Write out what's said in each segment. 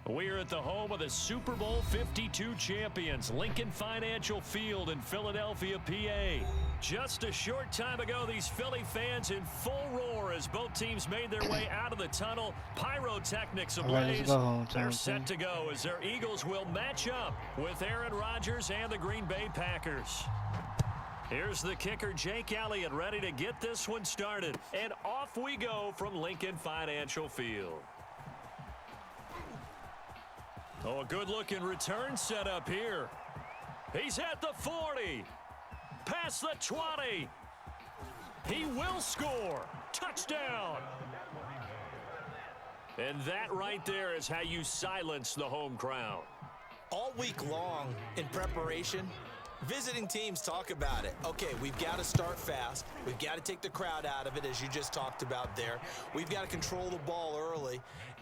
We're at the home of the Super Bowl 52 champions, Lincoln Financial Field in Philadelphia, PA. Just a short time ago, these Philly fans in full roar as both teams made their way out of the tunnel. Pyrotechnics ablaze. They're set to go as their Eagles will match up with Aaron Rodgers and the Green Bay Packers. Here's the kicker, Jake Elliott, ready to get this one started. And off we go from Lincoln Financial Field. Oh, a good-looking return set up here. He's at the 40. Past the 20. He will score. Touchdown. And that right there is how you silence the home crowd. All week long in preparation, visiting teams talk about it. Okay, we've got to start fast. We've got to take the crowd out of it, as you just talked about there. We've got to control the ball early.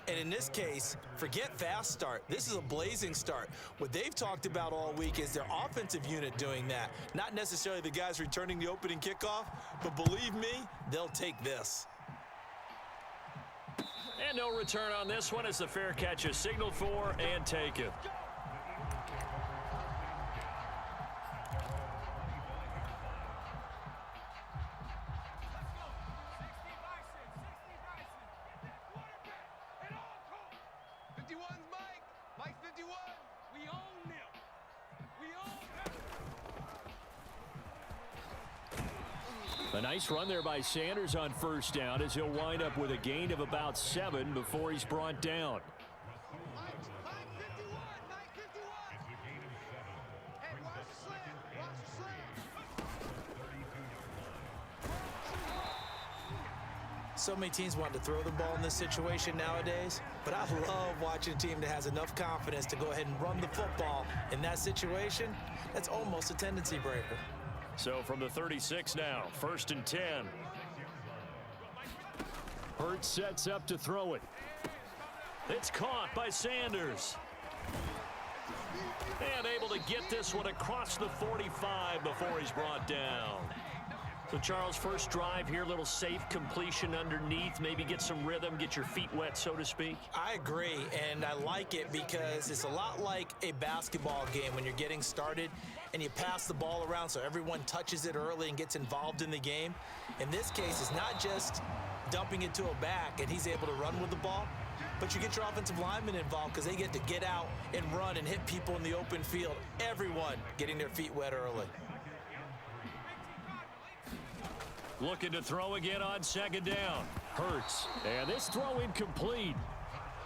And in this case, forget fast start. This is a blazing start. What they've talked about all week is their offensive unit doing that. Not necessarily the guys returning the opening kickoff, but believe me, they'll take this. And no return on this one as the fair catch is signaled for and taken. A nice run there by Sanders on first down as he'll wind up with a gain of about 7 before he's brought down. So many teams want to throw the ball in this situation nowadays, but I love watching a team that has enough confidence to go ahead and run the football. In that situation, that's almost a tendency breaker. So from the 36 now, 1st and 10. Hurts sets up to throw it. It's caught by Sanders. And able to get this one across the 45 before he's brought down. So, Charles, first drive here, little safe completion underneath, maybe get some rhythm, get your feet wet, so to speak. I agree, and I like it because it's a lot like a basketball game when you're getting started and you pass the ball around so everyone touches it early and gets involved in the game. In this case, it's not just dumping it to a back and he's able to run with the ball, but you get your offensive linemen involved because they get to get out and run and hit people in the open field. Everyone getting their feet wet early. Looking to throw again on 2nd down. Hurts. And this throw incomplete.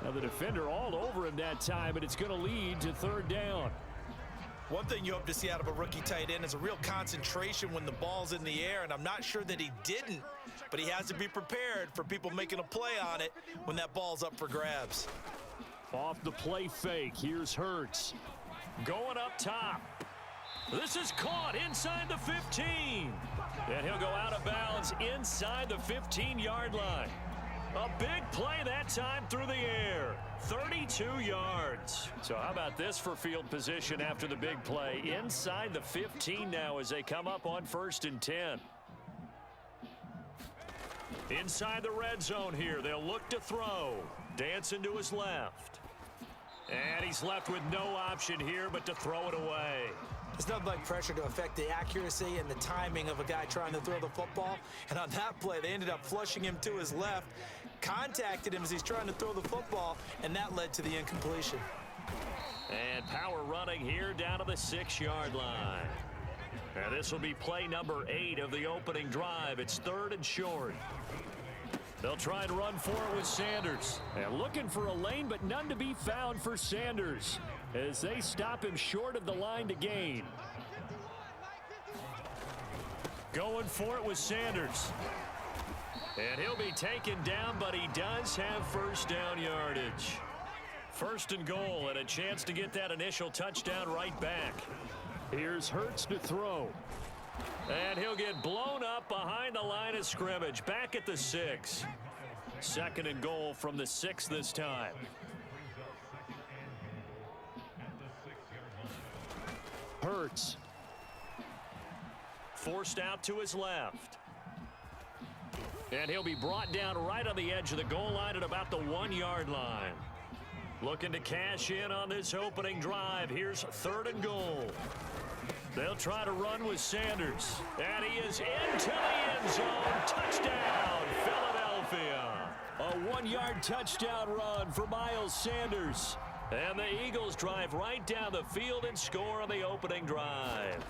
Now the defender all over him that time, but it's going to lead to 3rd down. One thing you hope to see out of a rookie tight end is a real concentration when the ball's in the air, and I'm not sure that he didn't, but he has to be prepared for people making a play on it when that ball's up for grabs. Off the play fake, here's Hurts. Going up top. This is caught inside the 15. And he'll go out of bounds inside the 15-yard line. A big play that time through the air. 32 yards. So how about this for field position after the big play? Inside the 15 now as they come up on 1st and 10. Inside the red zone here. They'll look to throw. Dancing to his left. And he's left with no option here but to throw it away. It's nothing like pressure to affect the accuracy and the timing of a guy trying to throw the football. And on that play, they ended up flushing him to his left, contacted him as he's trying to throw the football, and that led to the incompletion. And power running here down to the 6-yard line. And this will be play number 8 of the opening drive. It's 3rd and short. They'll try and run for it with Sanders. And looking for a lane, but none to be found for Sanders as they stop him short of the line to gain. Going for it with Sanders. And he'll be taken down, but he does have 1st down yardage. 1st and goal, and a chance to get that initial touchdown right back. Here's Hurts to throw. And he'll get blown up behind the line of scrimmage, back at the 6. 2nd and goal from the 6 this time. Hurts. Forced out to his left. And he'll be brought down right on the edge of the goal line at about the 1-yard line. Looking to cash in on this opening drive. Here's 3rd and goal. They'll try to run with Sanders. And he is into the end zone. Touchdown, Philadelphia. A 1-yard touchdown run for Miles Sanders. And the Eagles drive right down the field and score on the opening drive.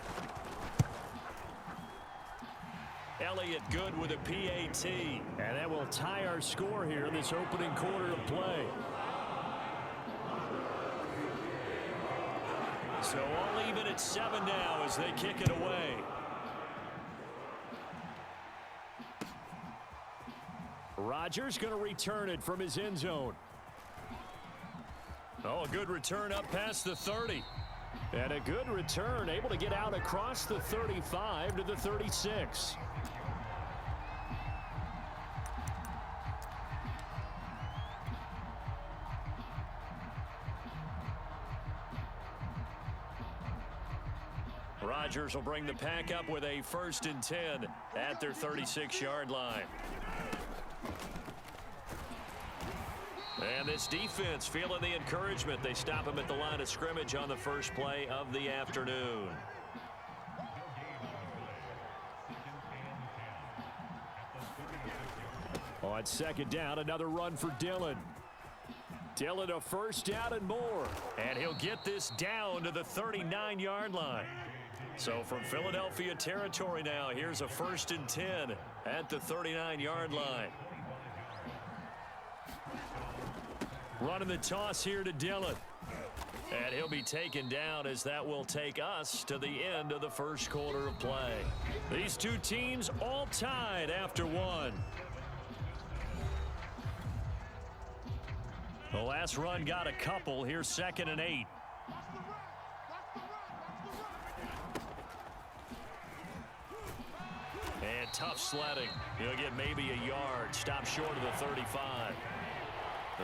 Elliott good with a PAT. And that will tie our score here in this opening quarter of play. So all even at 7 now as they kick it away. Rodgers going to return it from his end zone. Oh, a good return up past the 30. And a good return, able to get out across the 35 to the 36. Rodgers will bring the pack up with a 1st and 10 at their 36-yard line. And this defense feeling the encouragement. They stop him at the line of scrimmage on the first play of the afternoon. On 2nd down, another run for Dillon. Dillon a 1st down and more. And he'll get this down to the 39-yard line. So from Philadelphia territory now, here's a 1st and 10 at the 39-yard line. Running the toss here to Dillon. And he'll be taken down as that will take us to the end of the first quarter of play. These two teams all tied after 1. The last run got a couple. Here's 2nd and 8. And tough sledding. He'll get maybe a yard. Stop short of the 35.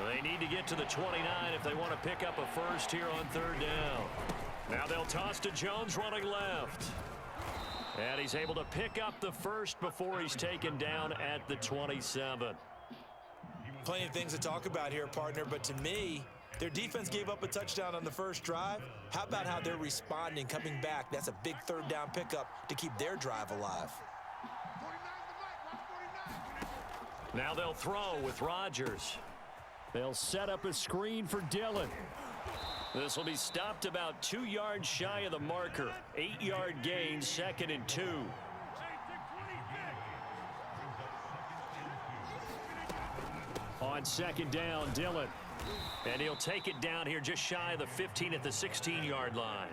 They need to get to the 29 if they want to pick up a first here on 3rd down. Now they'll toss to Jones running left. And he's able to pick up the first before he's taken down at the 27. Plenty of things to talk about here, partner, but to me, their defense gave up a touchdown on the first drive. How about how they're responding, coming back? That's a big 3rd down pickup to keep their drive alive. Now they'll throw with Rodgers. They'll set up a screen for Dillon. This will be stopped about 2 yards shy of the marker. 8-yard gain, 2nd and 2. On 2nd down, Dillon. And he'll take it down here just shy of the 15 at the 16-yard line.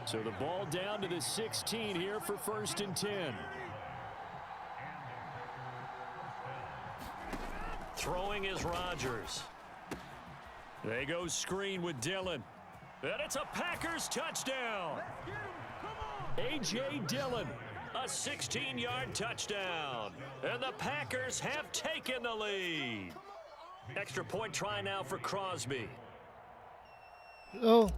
So the ball down to the 16 here for 1st and 10. Throwing is Rodgers. They go screen with Dillon. And it's a Packers touchdown. A.J. Dillon, a 16-yard touchdown. And the Packers have taken the lead. Extra point try now for Crosby. Oh.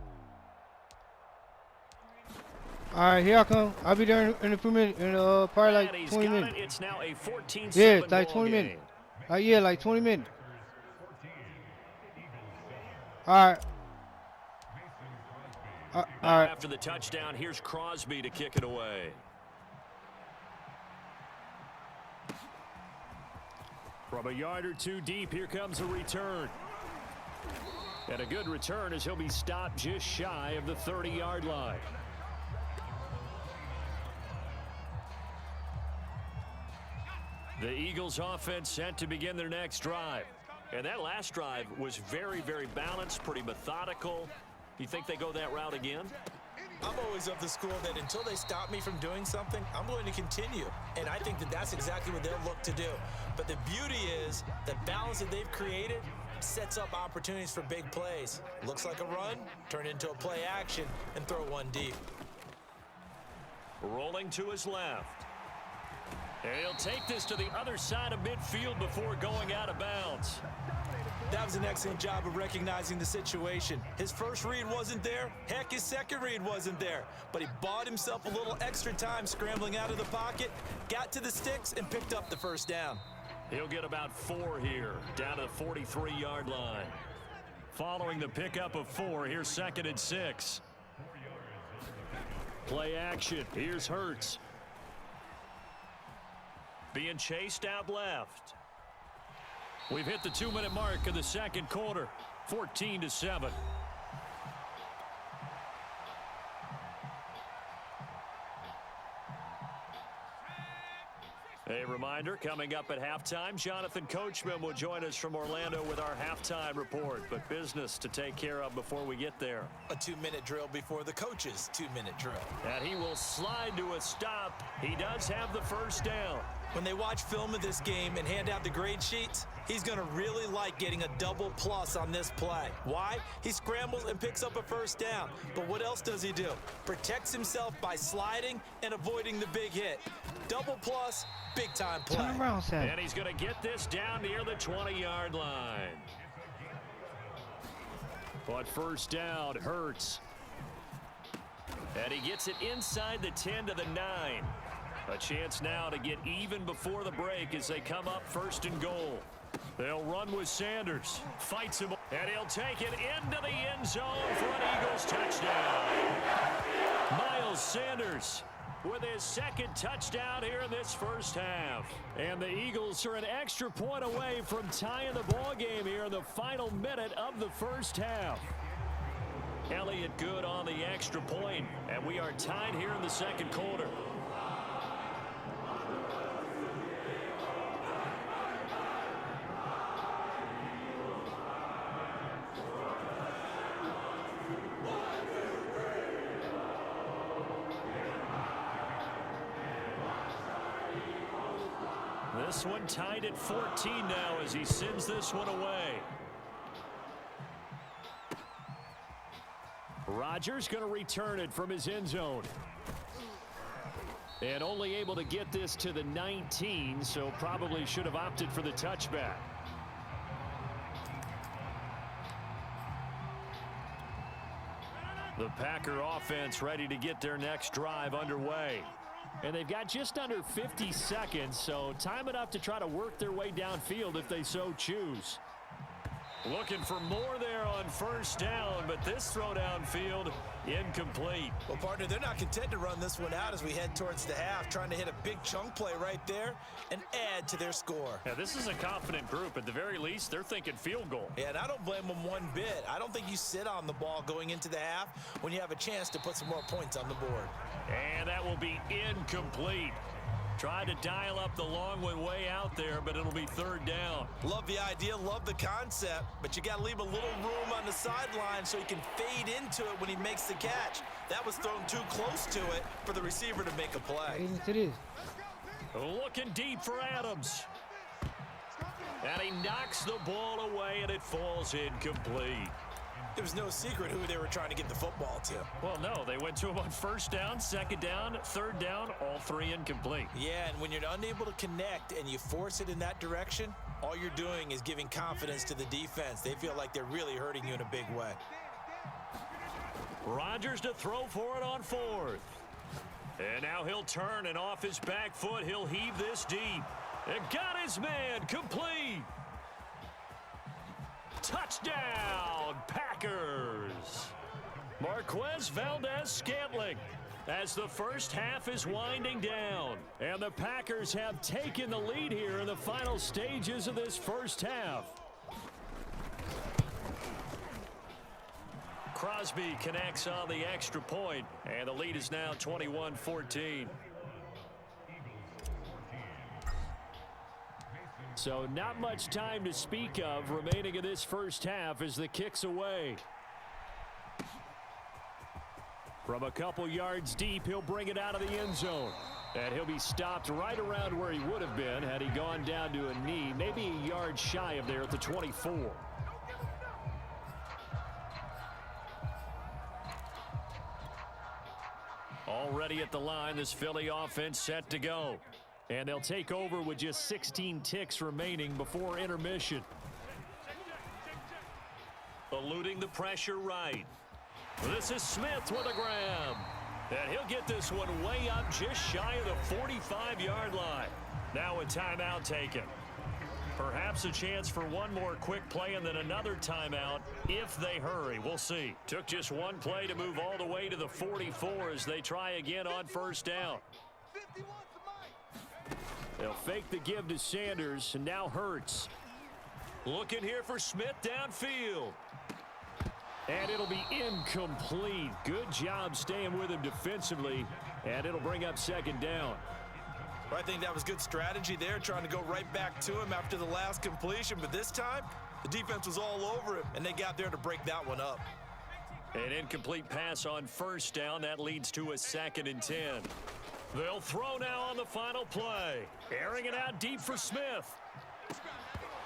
All right, here I come. I'll be there in a few minutes, in probably like 20 minutes. It's now a 14-7 yeah, it's like 20 game. minutes. Yeah, like 20 minutes. All right. All right. After the touchdown, here's Crosby to kick it away. From a yard or two deep, here comes a return. And a good return as he'll be stopped just shy of the 30-yard line. The Eagles offense set to begin their next drive. And that last drive was very, very balanced, pretty methodical. You think they go that route again? I'm always of the school that until they stop me from doing something, I'm going to continue. And I think that that's exactly what they'll look to do. But the beauty is the balance that they've created sets up opportunities for big plays. Looks like a run, turn into a play action, and throw one deep. Rolling to his left. And he'll take this to the other side of midfield before going out of bounds. That was an excellent job of recognizing the situation. His first read wasn't there. Heck, his second read wasn't there. But he bought himself a little extra time scrambling out of the pocket, got to the sticks, and picked up the first down. He'll get about 4 here, down to the 43-yard line. Following the pickup of 4, here's 2nd and 6. Play action. Here's Hurts. Being chased out left. We've hit the 2-minute mark of the second quarter. 14-7. A reminder, coming up at halftime, Jonathan Coachman will join us from Orlando with our halftime report. But business to take care of before we get there. A 2-minute drill before the coach's 2-minute drill. And he will slide to a stop. He does have the first down. When they watch film of this game and hand out the grade sheets, he's going to really like getting a double plus on this play. Why? He scrambles and picks up a first down. But what else does he do? Protects himself by sliding and avoiding the big hit. Double plus, big time play. Turn around, Sam. And he's going to get this down near the 20-yard line. But first down, Hurts. And he gets it inside the 10 to the 9. A chance now to get even before the break as they come up 1st and goal. They'll run with Sanders. Fights him. And he'll take it into the end zone for an Eagles touchdown. Miles Sanders with his 2nd touchdown here in this first half. And the Eagles are an extra point away from tying the ball game here in the final minute of the first half. Elliott good on the extra point, and we are tied here in the second quarter. This one tied at 14 now as he sends this one away. Rodgers going to return it from his end zone. And only able to get this to the 19, so probably should have opted for the touchback. The Packer offense ready to get their next drive underway. And they've got just under 50 seconds, so time enough to try to work their way downfield if they so choose. Looking for more there on first down, but this throw downfield incomplete. Well, partner, they're not content to run this one out as we head towards the half, trying to hit a big chunk play right there and add to their score. Yeah, this is a confident group. At the very least, they're thinking field goal. Yeah, and I don't blame them one bit. I don't think you sit on the ball going into the half when you have a chance to put some more points on the board. And that will be incomplete. Tried to dial up the long one way out there, but it'll be 3rd down. Love the idea, love the concept, but you got to leave a little room on the sideline so he can fade into it when he makes the catch. That was thrown too close to it for the receiver to make a play. It is. Looking deep for Adams. And he knocks the ball away, and it falls incomplete. It was no secret who they were trying to get the football to. Well, no, they went to him on first down, 2nd down, 3rd down, all 3 incomplete. Yeah, and when you're unable to connect and you force it in that direction, all you're doing is giving confidence to the defense. They feel like they're really hurting you in a big way. Rodgers to throw for it on 4th. And now he'll turn, and off his back foot, he'll heave this deep. And got his man, complete. Touchdown, Packers. Marquez Valdez-Scantling as the first half is winding down. And the Packers have taken the lead here in the final stages of this first half. Crosby connects on the extra point, and the lead is now 21-14. So not much time to speak of remaining in this first half as the kick's away. From a couple yards deep, he'll bring it out of the end zone. And he'll be stopped right around where he would have been had he gone down to a knee, maybe a yard shy of there at the 24. Already at the line, this Philly offense set to go. And they'll take over with just 16 ticks remaining before intermission. Eluding the pressure right. This is Smith with a grab. And he'll get this one way up just shy of the 45-yard line. Now a timeout taken. Perhaps a chance for one more quick play and then another timeout if they hurry. We'll see. Took just one play to move all the way to the 44 as they try again on first down. They'll fake the give to Sanders, and now Hurts. Looking here for Smith downfield. And it'll be incomplete. Good job staying with him defensively, and it'll bring up second down. Well, I think that was good strategy there, trying to go right back to him after the last completion. But this time, the defense was all over him, and they got there to break that one up. An incomplete pass on first down. That leads to a 2nd and 10. They'll throw now on the final play. Airing it out deep for Smith.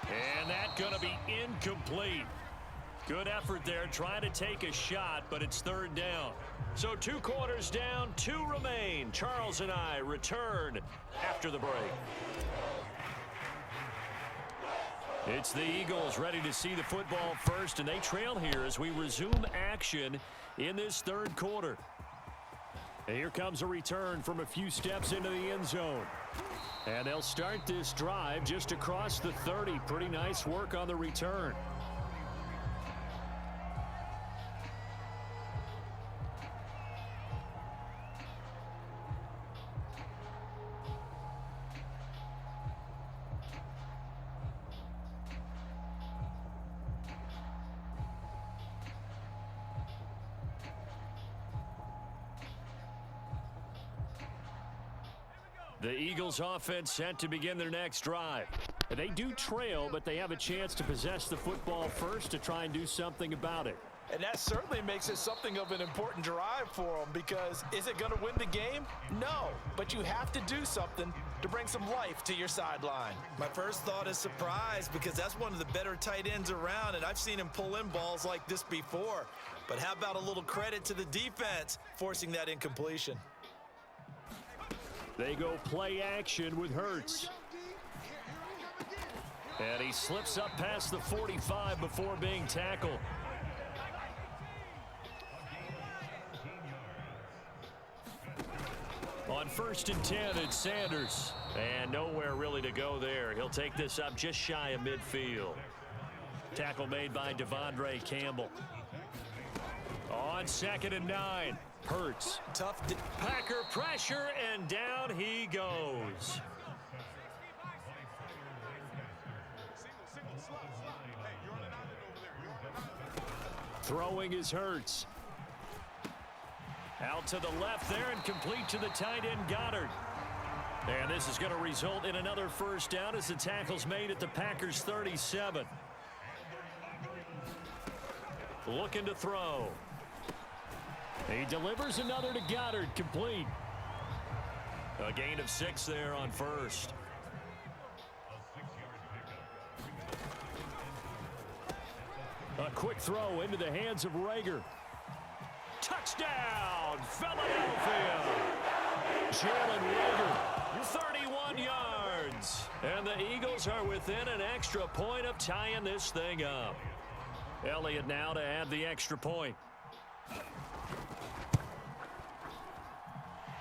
And that's going to be incomplete. Good effort there, trying to take a shot, but it's 3rd down. So 2 quarters down, 2 remain. Charles and I return after the break. It's the Eagles ready to see the football first, and they trail here as we resume action in this 3rd quarter. And here comes a return from a few steps into the end zone. And they'll start this drive just across the 30. Pretty nice work on the return. The Eagles offense set to begin their next drive. They do trail, but they have a chance to possess the football first to try and do something about it. And that certainly makes it something of an important drive for them, because is it going to win the game? No, but you have to do something to bring some life to your sideline. My first thought is surprise, because that's one of the better tight ends around, and I've seen him pull in balls like this before. But how about a little credit to the defense forcing that incompletion? They go play action with Hurts. And he slips up past the 45 before being tackled. On 1st and 10, it's Sanders. And nowhere really to go there. He'll take this up just shy of midfield. Tackle made by Devondre Campbell. On 2nd and 9. Hurts. Tough. Packer pressure, and down he goes. Throwing is Hurts. Out to the left there and complete to the tight end Goddard. And this is going to result in another first down as the tackle's made at the Packers 37. Looking to throw. He delivers another to Goddard, complete. A gain of 6 there on first. A quick throw into the hands of Rager. Touchdown, Philadelphia! Jalen Rager, 31 yards. And the Eagles are within an extra point of tying this thing up. Elliott now to add the extra point.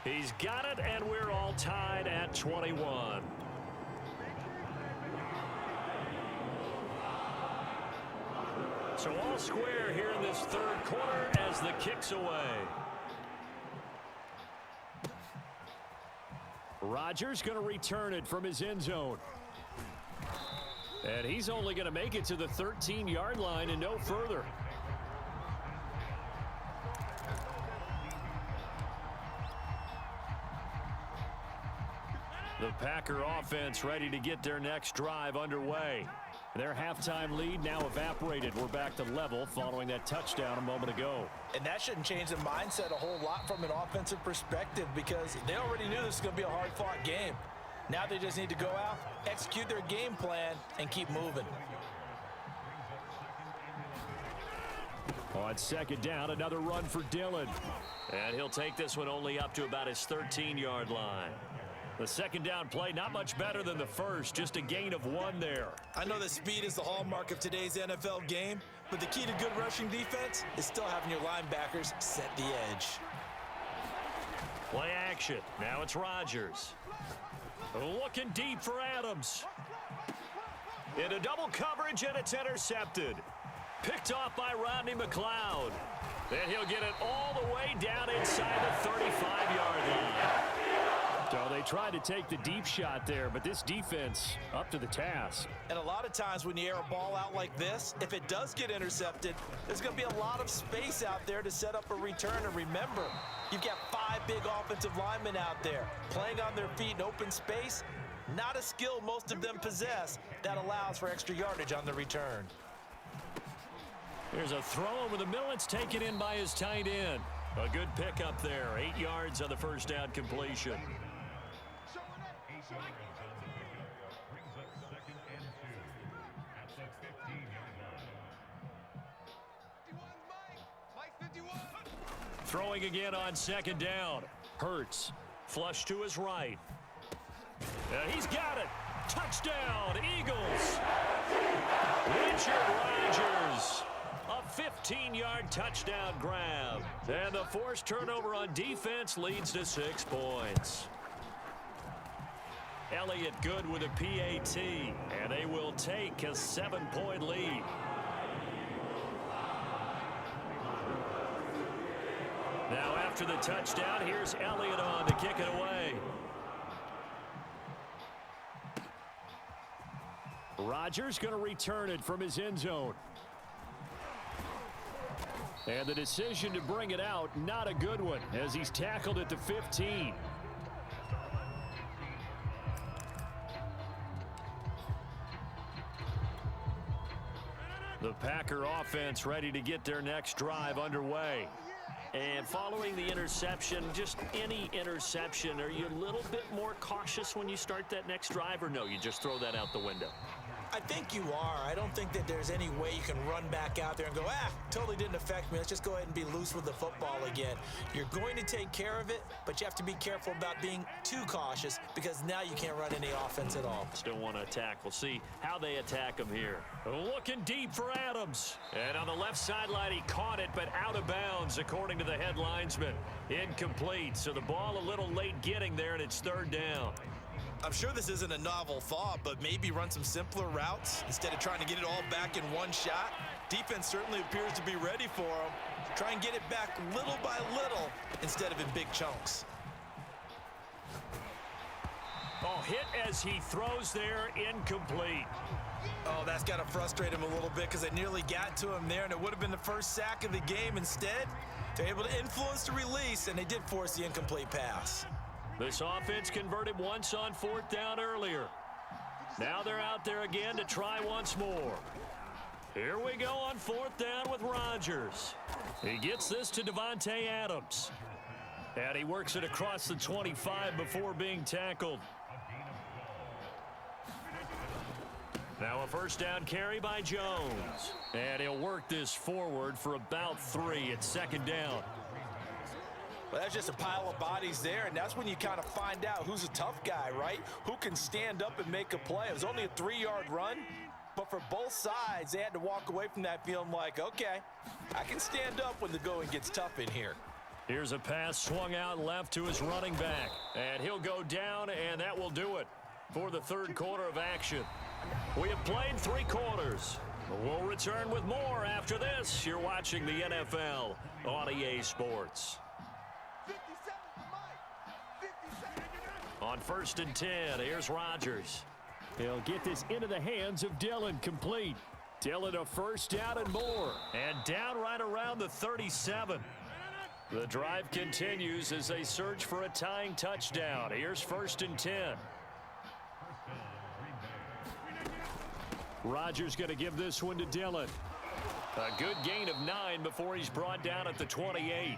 He's got it, and we're all tied at 21. So all square here in this 3rd quarter as the kick's away. Rodgers going to return it from his end zone. And he's only going to make it to the 13-yard line and no further. The Packer offense ready to get their next drive underway. Their halftime lead now evaporated. We're back to level following that touchdown a moment ago. And that shouldn't change the mindset a whole lot from an offensive perspective, because they already knew this was going to be a hard-fought game. Now they just need to go out, execute their game plan, and keep moving. On 2nd down, another run for Dillon. And he'll take this one only up to about his 13-yard line. The 2nd down play, not much better than the first, just a gain of 1 there. I know that speed is the hallmark of today's NFL game, but the key to good rushing defense is still having your linebackers set the edge. Play action. Now it's Rodgers. Looking deep for Adams. Into double coverage, and it's intercepted. Picked off by Rodney McLeod. Then he'll get it all the way down inside the 35-yard line. So they tried to take the deep shot there, but this defense up to the task. And a lot of times when you air a ball out like this, if it does get intercepted, there's going to be a lot of space out there to set up a return. And remember, you've got 5 big offensive linemen out there playing on their feet in open space. Not a skill most of them possess that allows for extra yardage on the return. There's a throw over the middle. It's taken in by his tight end. A good pickup there. 8 yards on the first down completion. Throwing again on second down. Hurts. Flush to his right. He's got it. Touchdown, Eagles. Richard Rodgers. A 15-yard touchdown grab. And the forced turnover on defense leads to 6 points. Elliott good with a PAT. And they will take a 7-point lead. Now after the touchdown, here's Elliott on to kick it away. Rodgers going to return it from his end zone. And the decision to bring it out, not a good one, as he's tackled at the 15. The Packer offense ready to get their next drive underway. And following the interception, just any interception, are you a little bit more cautious when you start that next drive, or no, you just throw that out the window? I think you are. I don't think that there's any way you can run back out there and go, totally didn't affect me. Let's just go ahead and be loose with the football again. You're going to take care of it, but you have to be careful about being too cautious because now you can't run any offense at all. Still want to attack. We'll see how they attack him here. Looking deep for Adams. And on the left sideline, he caught it, but out of bounds, according to the head linesman. Incomplete, so the ball a little late getting there, and it's 3rd down. I'm sure this isn't a novel thought, but maybe run some simpler routes instead of trying to get it all back in one shot. Defense certainly appears to be ready for him. Try and get it back little by little instead of in big chunks. Oh, hit as he throws there, incomplete. Oh, that's got to frustrate him a little bit because they nearly got to him there, and it would have been the first sack of the game. Instead, they're able to influence the release, and they did force the incomplete pass. This offense converted once on 4th down earlier. Now they're out there again to try once more. Here we go on 4th down with Rodgers. He gets this to Davante Adams. And he works it across the 25 before being tackled. Now a first down carry by Jones. And he'll work this forward for about 3 at 2nd down. Well, that's just a pile of bodies there, and that's when you kind of find out who's a tough guy, right? Who can stand up and make a play. It was only a 3-yard run, but for both sides, they had to walk away from that feeling like, okay, I can stand up when the going gets tough in here. Here's a pass swung out left to his running back, and he'll go down, and that will do it for the 3rd quarter of action. We have played 3 quarters. We'll return with more after this. You're watching the NFL on EA Sports. On 1st and 10, here's Rodgers. He'll get this into the hands of Dillon, complete. Dillon a first down and more. And down right around the 37. The drive continues as they search for a tying touchdown. Here's 1st and 10. Rodgers going to give this one to Dillon. A good gain of 9 before he's brought down at the 28.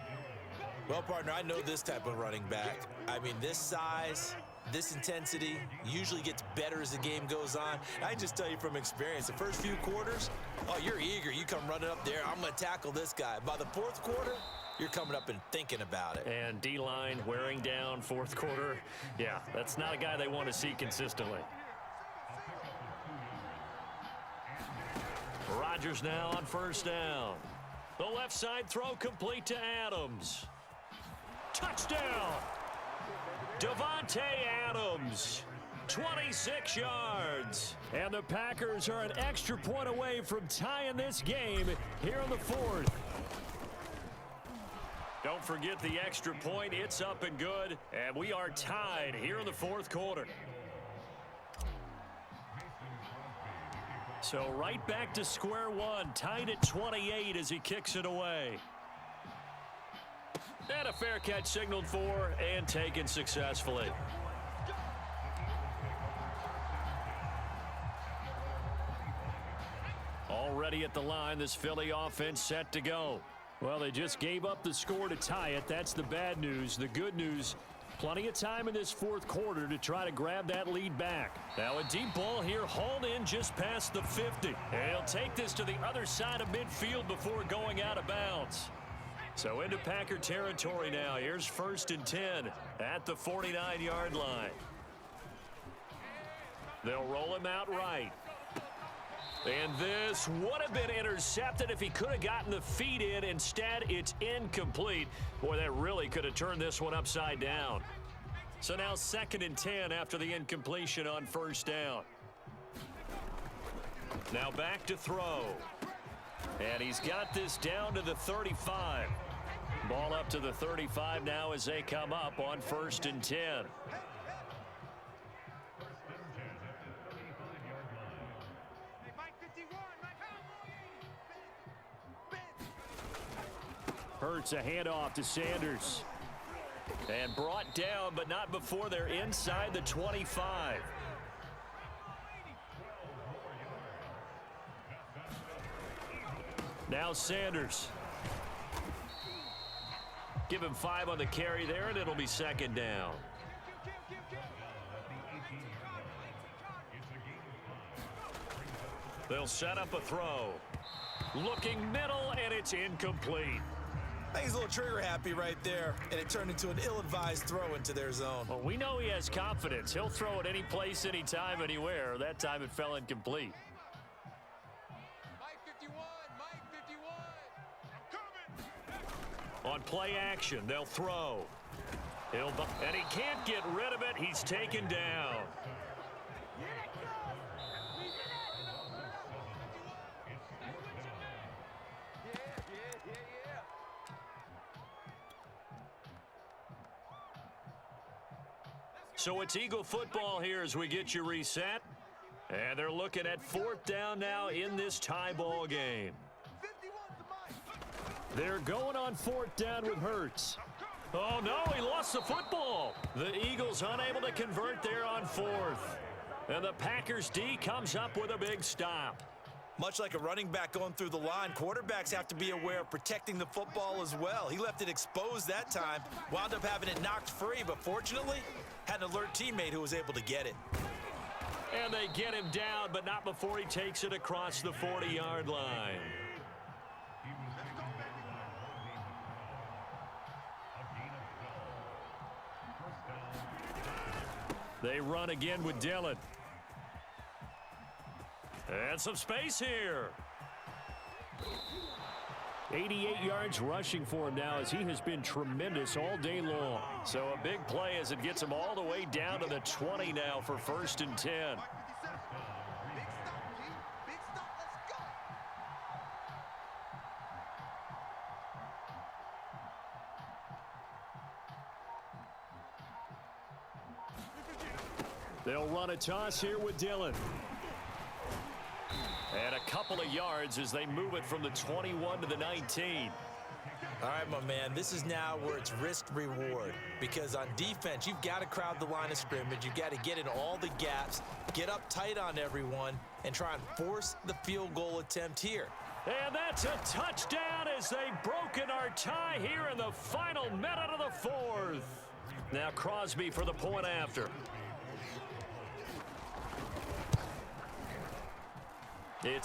Well, partner, I know this type of running back. I mean, this size, this intensity usually gets better as the game goes on. I can just tell you from experience, the first few quarters, oh, you're eager. You come running up there, I'm going to tackle this guy. By the 4th quarter, you're coming up and thinking about it. And D-line wearing down 4th quarter. Yeah, that's not a guy they want to see consistently. Rodgers now on 1st down. The left side throw complete to Adams. Touchdown! Davante Adams. 26 yards. And the Packers are an extra point away from tying this game here in the fourth. Don't forget the extra point. It's up and good. And we are tied here in the fourth quarter. So right back to square one. Tied at 28 as he kicks it away. And a fair catch signaled for and taken successfully. Already at the line, this Philly offense set to go. Well, they just gave up the score to tie it. That's the bad news. The good news, plenty of time in this fourth quarter to try to grab that lead back. Now a deep ball here, hauled in just past the 50. And he'll take this to the other side of midfield before going out of bounds. So into Packer territory now. Here's 1st and 10 at the 49-yard line. They'll roll him out right. And this would have been intercepted if he could have gotten the feet in. Instead, it's incomplete. Boy, that really could have turned this one upside down. So now 2nd and 10 after the incompletion on 1st down. Now back to throw. And he's got this down to the 35. Ball up to the 35 now as they come up on 1st and 10. Hurts a handoff to Sanders. And brought down, but not before they're inside the 25. Now Sanders. Give him 5 on the carry there, and it'll be 2nd down. They'll set up a throw. Looking middle, and it's incomplete. I think he's a little trigger happy right there, and it turned into an ill-advised throw into their zone. Well, we know he has confidence. He'll throw it any place, anytime, anywhere. That time it fell incomplete. On play action, they'll throw. And he can't get rid of it. He's taken down. So it's Eagle football here as we get you reset. And they're looking at 4th down now in this tie ball game. They're going on 4th down with Hurts. Oh, no, he lost the football. The Eagles unable to convert there on 4th. And the Packers D comes up with a big stop. Much like a running back going through the line, quarterbacks have to be aware of protecting the football as well. He left it exposed that time, wound up having it knocked free, but fortunately, had an alert teammate who was able to get it. And they get him down, but not before he takes it across the 40-yard line. They run again with Dillon. And some space here. 88 yards rushing for him now as he has been tremendous all day long. So a big play as it gets him all the way down to the 20 now for 1st and 10. They'll run a toss here with Dillon. And a couple of yards as they move it from the 21 to the 19. All right, my man, this is now where it's risk-reward. Because on defense, you've got to crowd the line of scrimmage. You've got to get in all the gaps, get up tight on everyone, and try and force the field goal attempt here. And that's a touchdown as they've broken our tie here in the final minute of the 4th. Now Crosby for the point after. It's